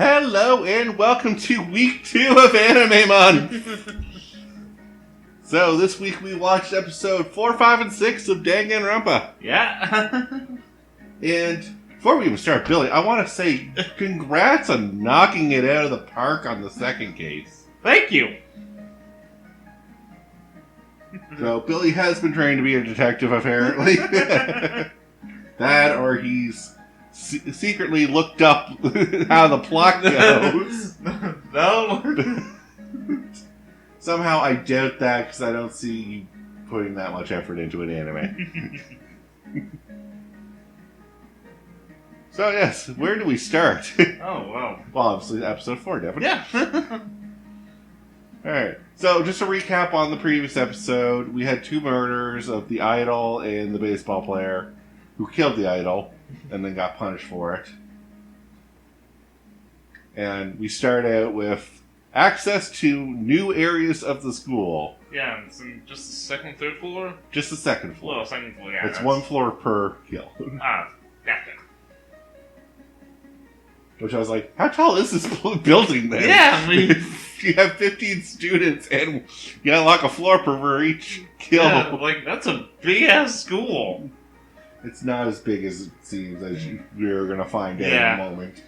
Hello and welcome to week 2 of Anime Month! So, this week we watched episode 4, 5, and 6 of Danganronpa. Yeah. And before we even start, Billy, I want to say congrats on knocking it out of the park on the second case. Thank you. So, Billy has been trained to be a detective, apparently. That, or he's secretly looked up how the plot goes. No. Somehow I doubt that because I don't see you putting that much effort into an anime. So yes, where do we start? Oh, wow. Well, obviously episode 4, definitely. Yeah. Alright, so just a recap on the previous episode. We had 2 murders of the idol and the baseball player who killed the idol and then got punished for it. And we start out with access to new areas of the school. Yeah, it's in just the second, third floor? Just the second floor. Well, second floor, yeah. It's 1 floor per kill. Yeah. Which I was like, how tall is this building then? Yeah, I mean... You have 15 students and you unlock a floor per each kill. Yeah, like, that's a big-ass school. It's not as big as it seems, as we're going to find out in a moment.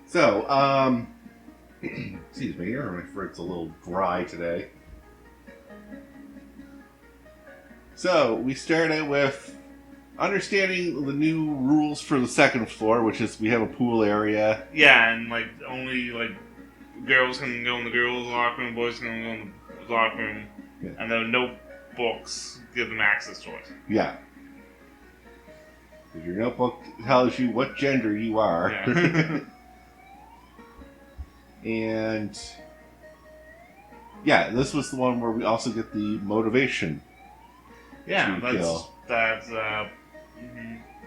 So, excuse me, my throat's a little dry today. So, we start out with understanding the new rules for the second floor, which is we have a pool area. Yeah, and, like, only, like, girls can go in the girls' locker room, boys can go in the locker room, Yeah. and there are no books give them access to it. Yeah. Because your notebook tells you what gender you are. Yeah. And yeah, this was the one where we also get the motivation. Yeah, to kill.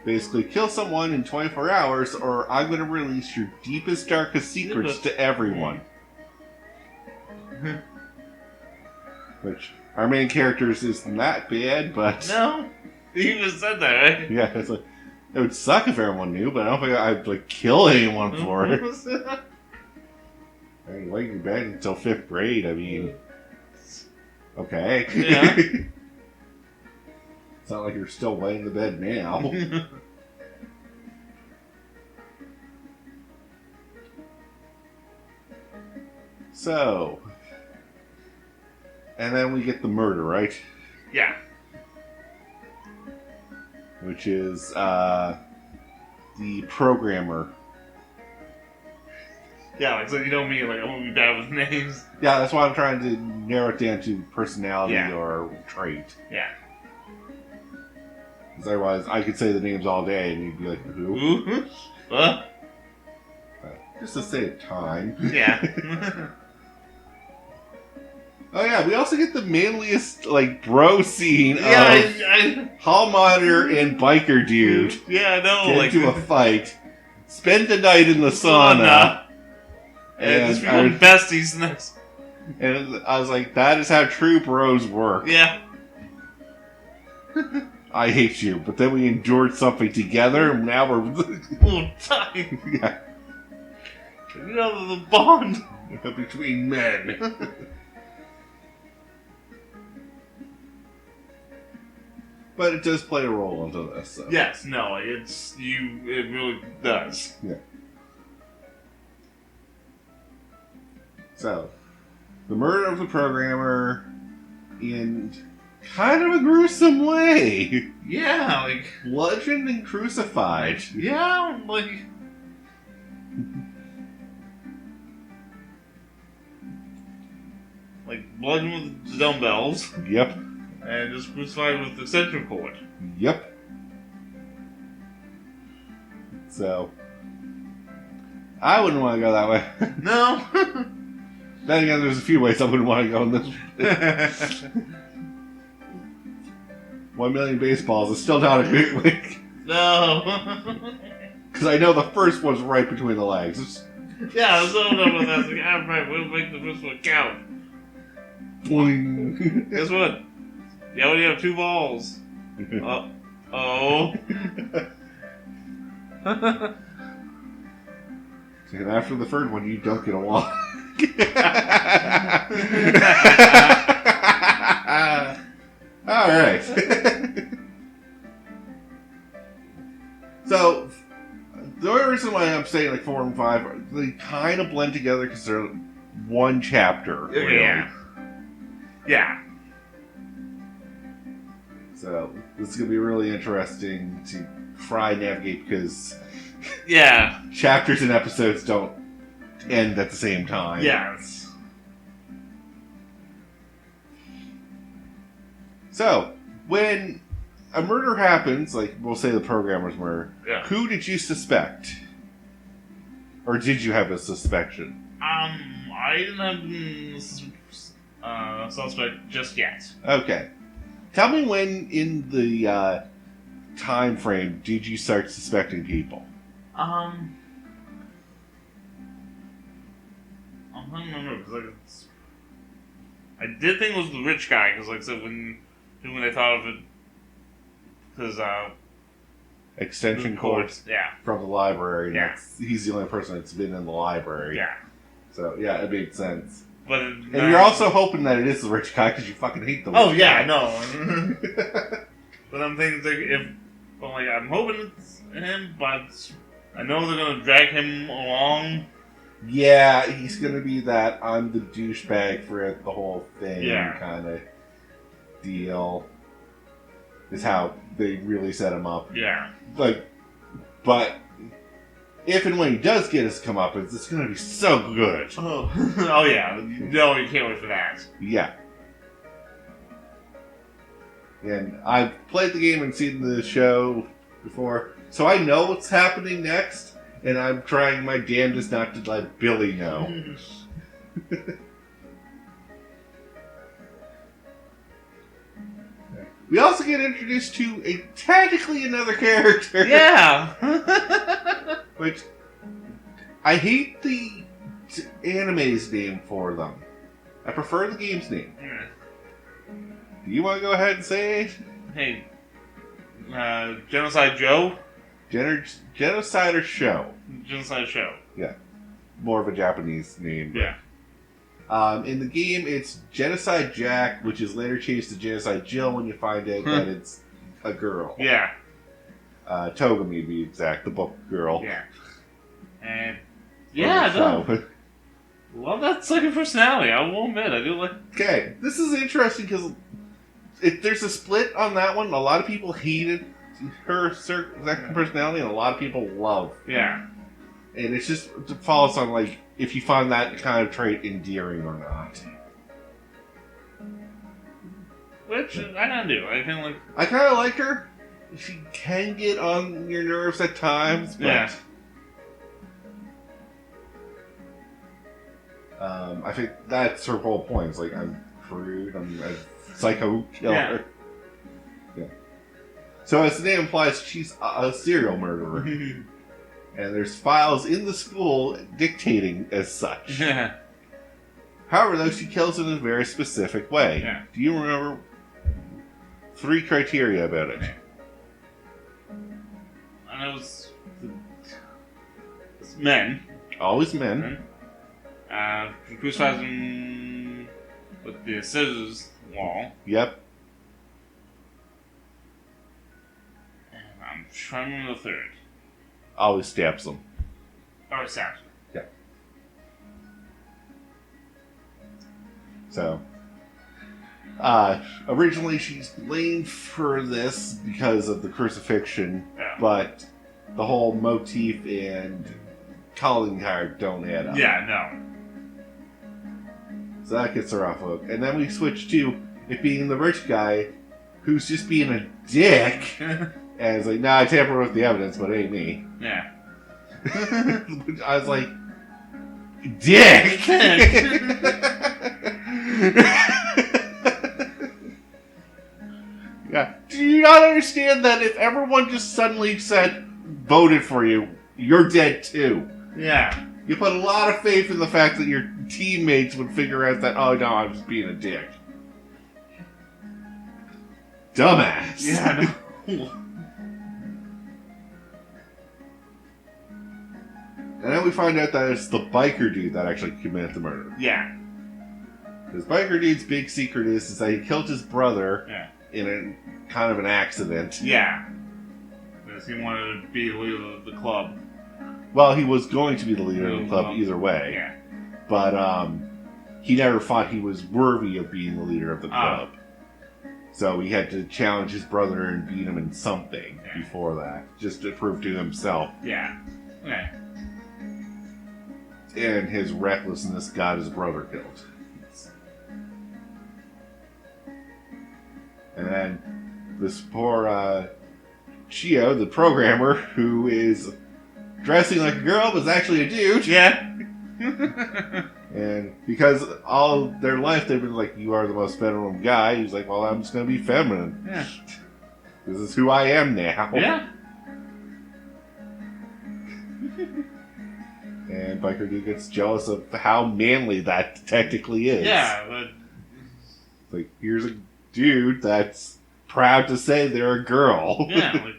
Basically, kill someone in 24 hours, or I'm going to release your deepest, darkest secrets to everyone. Which, our main characters isn't that bad, but... No, you even said that, right? Yeah, it's like, it would suck if everyone knew, but I don't think I'd, like, kill anyone for it. I mean, wait in bed until 5th grade, I mean... Okay. Yeah. It's not like you're still laying in the bed now. So... And then we get the murder, right? Yeah. Which is, the programmer. Yeah, like, so you know me, like, I'm gonna be bad with names. Yeah, that's why I'm trying to narrow it down to personality Yeah. or trait. Yeah. Because otherwise, I could say the names all day and you'd be like, who? Ooh. What? Just to save time. Yeah. Oh yeah, we also get the manliest, like, bro scene Yeah, of hall monitor and biker dude yeah, I know, get like... into a fight, spend the night in the sauna, and just become besties next... And I was like, that is how true bros work. Yeah. I hate you, but then we endured something together, and now we're... Oh, tight. Yeah. You know, the bond. Between men. But it does play a role into this. So. Yes, no, it really does. Yeah. So, the murder of the programmer in kind of a gruesome way. Yeah, like... Bludgeoned and crucified. Yeah, like... Like, bludgeoned with dumbbells. Yep. And just crucified with the extension cord. Yep. So, I wouldn't want to go that way. No. Then again, there's a few ways I wouldn't want to go in this. 1 million baseballs is still not a great way. No. Because I know the first one's right between the legs. Yeah, I was so done with that. It's like, ah, right, we'll make the first one count. Boing. Guess what? You only have 2 balls. Oh. And after the third one, you don't get along. Alright. So, the only reason why I'm saying like 4 and 5, they kind of blend together because they're one chapter. Really. Yeah. So, this is going to be really interesting to try and navigate because chapters and episodes don't end at the same time. Yes. So, when a murder happens, like we'll say the programmer's murder, who did you suspect? Or did you have a suspicion? I didn't have a suspect just yet. Okay. Tell me when in the time frame did you start suspecting people? I'm trying to remember because I did think it was the rich guy because, like I said, when they thought of it, because extension cords from the library. Yeah, he's the only person that's been in the library. Yeah, so yeah, it made sense. But and you're also hoping that it is the rich guy because you fucking hate the rich guy. Oh yeah, no. But I'm thinking I'm hoping it's him, but I know they're gonna drag him along. Yeah, he's gonna be that I'm the douchebag for the whole thing kind of deal. Is how they really set him up. Yeah. But if and when he does get his comeuppance, it's gonna be so good. Oh yeah. No, you can't wait for that. Yeah. And I've played the game and seen the show before, so I know what's happening next. And I'm trying my damnedest not to let Billy know. We also get introduced to technically another character. Yeah! Which, I hate the anime's name for them. I prefer the game's name. Do you want to go ahead and say it? Hey, Genocide Joe? Genocider Show. Genocide Show. Yeah. More of a Japanese name. Yeah. In the game, it's Genocide Jack, which is later changed to Genocide Jill when you find out that it's a girl. Yeah. Togami, to be exact, the book girl. Yeah. And no. Love that second personality. I will admit, I do like. Okay, this is interesting because there's a split on that one. A lot of people hated her second personality, and a lot of people love. Yeah. And it's just it falls on like if you find that kind of trait endearing or not. Which I kind of do. I kind of like her. She can get on your nerves at times, but I think that's her whole point. It's like I'm crude, I'm a psycho killer. Yeah. So as the name implies, she's a serial murderer. And there's files in the school dictating as such. However, though, she kills in a very specific way. Yeah. Do you remember 3 criteria about it? And it was men. Always men. Crucifies him with the scissors wall. Yep. And I'm trying to remember the third. Always stabs them. Oh, it stabs. Yeah. So, originally she's blamed for this because of the crucifixion, but the whole motif and calling card don't add up. Yeah, no. So that gets her off hook. And then we switch to it being the rich guy who's just being a dick. And it's like, nah, I tamper with the evidence, but it ain't me. Yeah. I was like, dick! Yeah. Do you not understand that if everyone just suddenly voted for you, you're dead too? Yeah. You put a lot of faith in the fact that your teammates would figure out that, oh no, I'm just being a dick. Dumbass. Yeah, no. And then we find out that it's the biker dude that actually committed the murder. Yeah. This biker dude's big secret is that he killed his brother in a kind of an accident. Yeah. Because he wanted to be the leader of the club. Well, he was going to be the leader of the club either way. Yeah. But he never thought he was worthy of being the leader of the club. So he had to challenge his brother and beat him in something before that, just to prove to himself. Yeah. Okay. And his recklessness got his brother killed. And then this poor Chio, the programmer, who is dressing like a girl, but is actually a dude. Yeah. And because all their life they've been like, you are the most feminine guy, he's like, well, I'm just going to be feminine. Yeah. This is who I am now. Yeah. And Biker Dude gets jealous of how manly that technically is. Yeah, but... Like, here's a dude that's proud to say they're a girl. Yeah, like...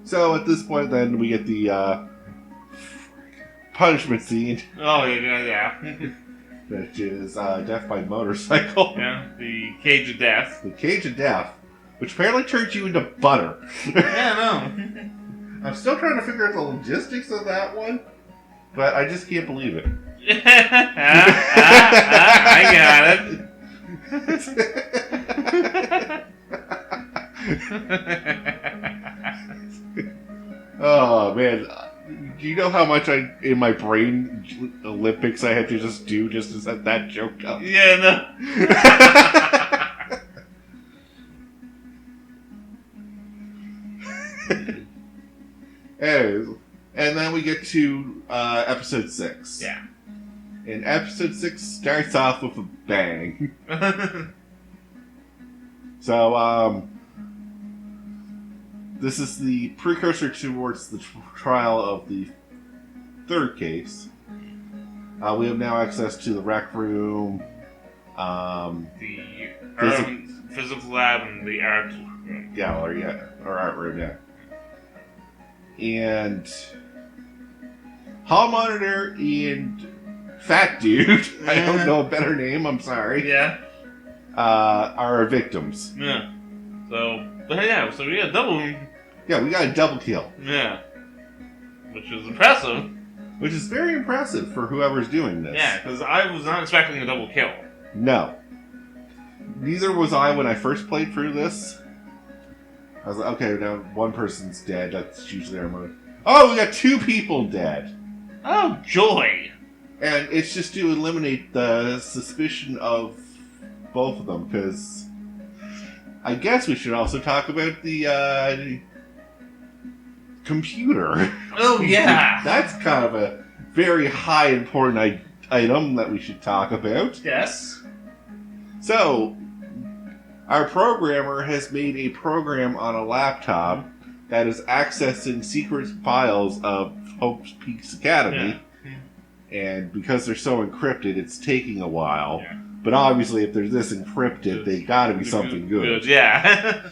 So at this point, then we get the punishment scene. Oh yeah. Which is death by motorcycle. Yeah, the cage of death. The cage of death, which apparently turns you into butter. Yeah, no. I'm still trying to figure out the logistics of that one, but I just can't believe it. I got it. Oh man, do you know how much in my brain Olympics I had to just do just to set that joke up? Yeah, no. Anyways, and then we get to episode 6. Yeah. And episode 6 starts off with a bang. So, this is the precursor towards the trial of the third case. We have now access to the rec room, the physical lab, and the art room. Gallery, or art room, yeah. And Hall Monitor and Fat Dude, I don't know a better name, I'm sorry. Yeah. Are our victims. Yeah. So we got double. Yeah, we got a double kill. Yeah. Which is impressive. Which is very impressive for whoever's doing this. Yeah, because I was not expecting a double kill. No. Neither was I when I first played through this. I was like, okay, now one person's dead. That's usually our mode. Oh, we got 2 people dead. Oh, joy. And it's just to eliminate the suspicion of both of them, because I guess we should also talk about the computer. Oh, yeah. That's kind of a very high important item that we should talk about. Yes. So, our programmer has made a program on a laptop that is accessing secret files of Hope's Peaks Academy. Yeah. And because they're so encrypted, it's taking a while. Yeah. But obviously, if they're this encrypted, they gotta be something good. Yeah.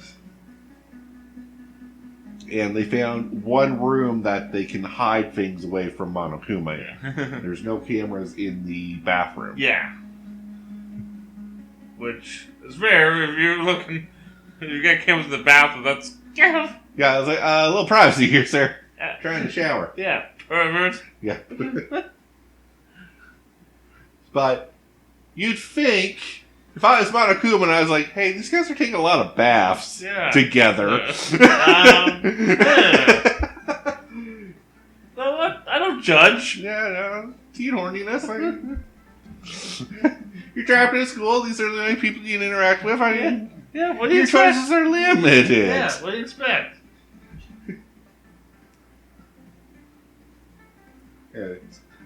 And they found one room that they can hide things away from Monokuma in. Yeah. There's no cameras in the bathroom. Yeah. Which is rare if you're looking. If you got cameras in the bathroom, that's. Yeah, I was like, a little privacy here, sir. Yeah. Trying to shower. Yeah, pervert. Yeah. But you'd think, if I was Monokuma and I was like, hey, these guys are taking a lot of baths together. Yeah. So what? I don't judge. Yeah, no. Teen horniness. You're trapped in a school. These are the only people you can interact with. I mean, yeah, what do you your expect? choices are limited. Yeah, what do you expect?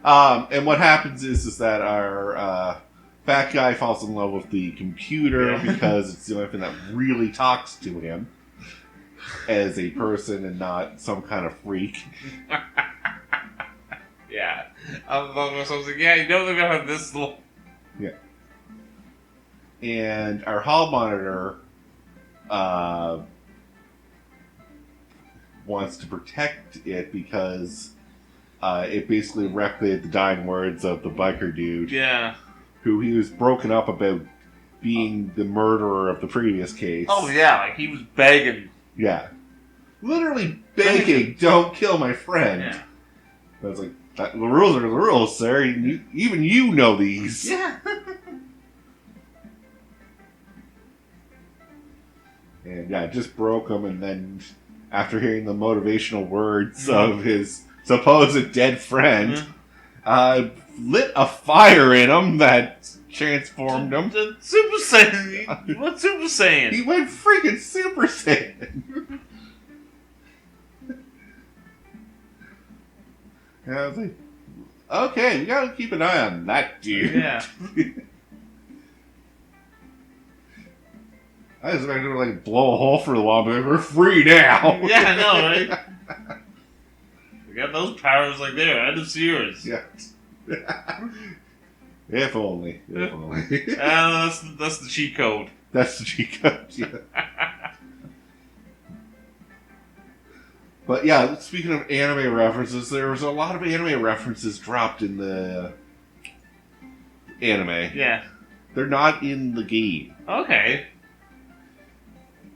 And what happens is that our fat guy falls in love with the computer because it's the only thing that really talks to him as a person and not some kind of freak. Yeah. I was like, yeah, you know they're going to have this little... Yeah. And our hall monitor wants to protect it because it basically replicated the dying words of the biker dude. Yeah. Who he was broken up about being the murderer of the previous case. Oh, yeah, like he was begging. Yeah. Literally begging, don't kill my friend. Yeah. I was like, the rules are the rules, sir. Even you know these. Yeah. And yeah, it just broke him, and then after hearing the motivational words of his supposed dead friend, lit a fire in him that transformed him. Super Saiyan. What Super Saiyan? He went freaking Super Saiyan. And I was like, okay, we gotta keep an eye on that dude. Yeah. I was expecting to like blow a hole for the wall, but we're free now. Yeah, I know, right? We got those powers like there. I just yours. Yeah. If only. If only. That's the cheat code. That's the cheat code, yeah. But yeah, speaking of anime references, there was a lot of anime references dropped in the anime. Yeah. They're not in the game. Okay.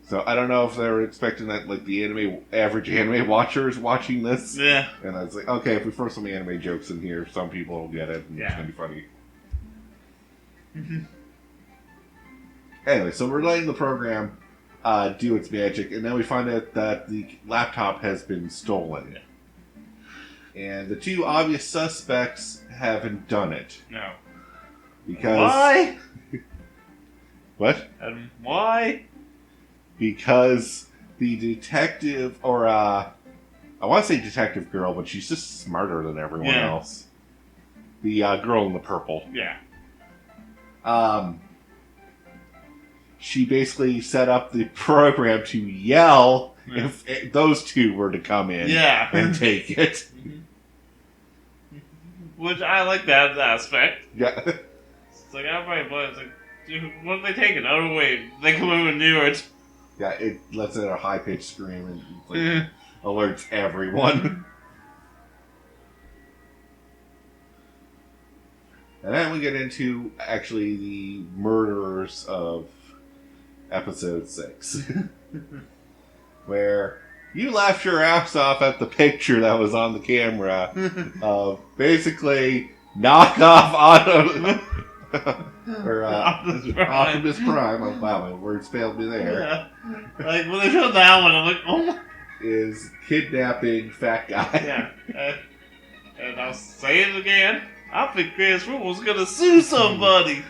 So I don't know if they were expecting that, like, the average anime watcher is watching this. Yeah. And I was like, okay, if we throw some anime jokes in here, some people will get it, and it's going to be funny. Anyway, so we're letting the program do its magic, and then we find out that the laptop has been stolen. And the two obvious suspects haven't done it. No. Because... Why? What? Why? Because the detective, or I want to say detective girl, but she's just smarter than everyone else. The girl in the purple. Yeah. She basically set up the program to yell if those two were to come in and take it. Which I like that aspect. Yeah. It's like, everybody, but it's like, dude, what are they taking? Oh, wait, they come over and do it. Yeah, it lets out a high-pitched scream and like, alerts everyone. And then we get into, actually, the murderers of episode 6. Where you laughed your ass off at the picture that was on the camera of basically knockoff Optimus Prime. Oh, wow, my words failed me there. Yeah. Like, when they showed that one, I'm like, oh my... Is kidnapping fat guy. Yeah. And I'll say it again. I think Chris Rule's gonna sue somebody.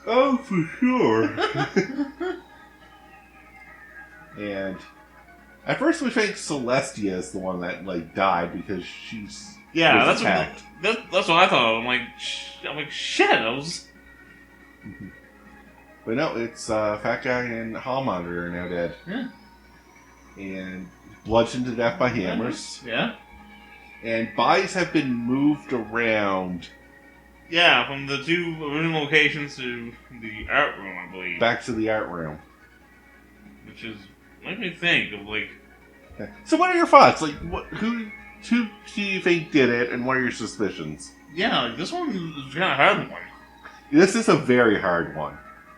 Oh, for sure. And at first we think Celestia is the one that like died because she's that's attacked. That's what I thought. I'm like shit. I was. But no, it's Fat Guy and Hallmonitor are now dead. Yeah. And bludgeoned to death by hammers. Yeah. And bodies have been moved around. Yeah, from the two original locations to the art room, I believe. Back to the art room. Which is, make me think of, like... Okay. So what are your thoughts? Like, who do you think did it, and what are your suspicions? Yeah, like, this one is kind of hard one. This is a very hard one.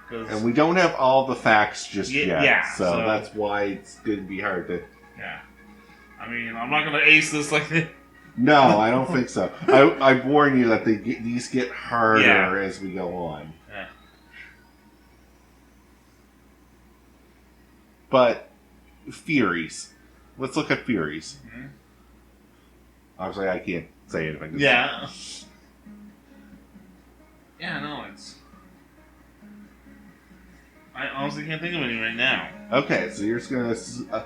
And we don't have all the facts just yet. Yeah, so that's why it's going to be hard to... Yeah. I mean, I'm not going to ace this like this. No, I don't think so. I warn you that these get harder as we go on. Yeah. But, theories. Let's look at theories. Mm-hmm. Obviously, I can't say anything. Yeah. Yeah, no, it's... I honestly can't think of any right now. Okay, so you're just going to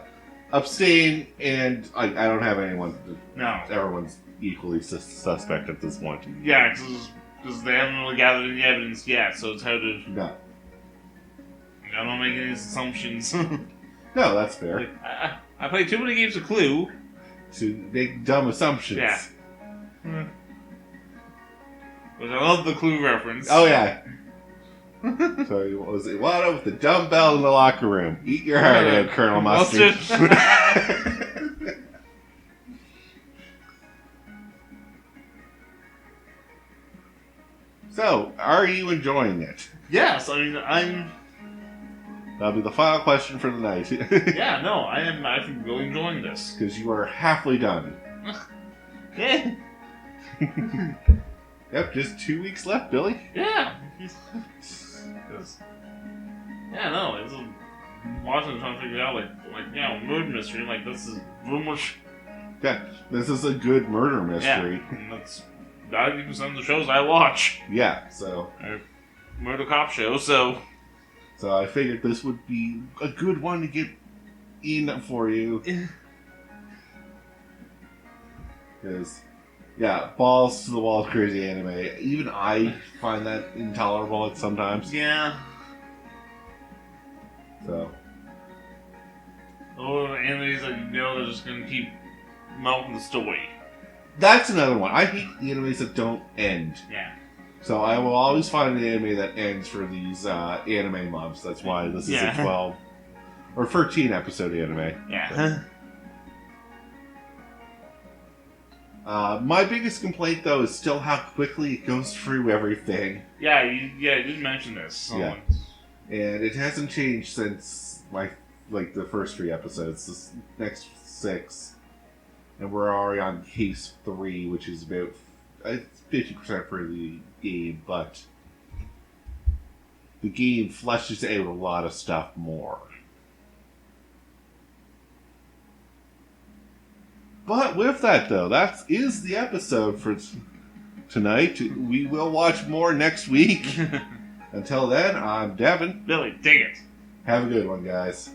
abstain, and I don't have anyone. No. Everyone's equally suspect at this point. Yeah, because they haven't really gathered any evidence yet, so it's hard to... No. I don't make any assumptions. No, that's fair. Like, I play too many games of Clue. To make dumb assumptions. Yeah. Which I love the Clue reference. Oh, yeah. So he was Iwata with the dumbbell in the locker room. Eat your heart out, Colonel Mustard. So, are you enjoying it? Yes, I mean, I'm... That'll be the final question for the night. Yeah, no, I am actually really enjoying this. Because you are halfway done. Yeah. Yep, just 2 weeks left, Billy. Yeah. Yeah, no, it's watching trying to figure out, murder mystery, this is real much... Yeah, this is a good murder mystery. Yeah, and that's 90% of the shows I watch. Yeah, so... Murder cop show, so... So I figured this would be a good one to get in for you. Because, yeah, balls to the wall crazy anime. Even I find that intolerable at sometimes. Yeah. So. Or animes that you know they're just gonna keep milking the story. That's another one. I hate the animes that don't end. Yeah. So I will always find an anime that ends for these anime months. That's why this is a 12 or 13 episode anime. Yeah. My biggest complaint though is still how quickly it goes through everything. Yeah, you did mention this. So yeah. And it hasn't changed since the first 3 episodes. This next 6, and we're already on case 3, which is about 50% for the game, but the game fleshes out a lot of stuff more. But with that, though, that is the episode for tonight. We will watch more next week. Until then, I'm Devin. Billy, dig it. Have a good one, guys.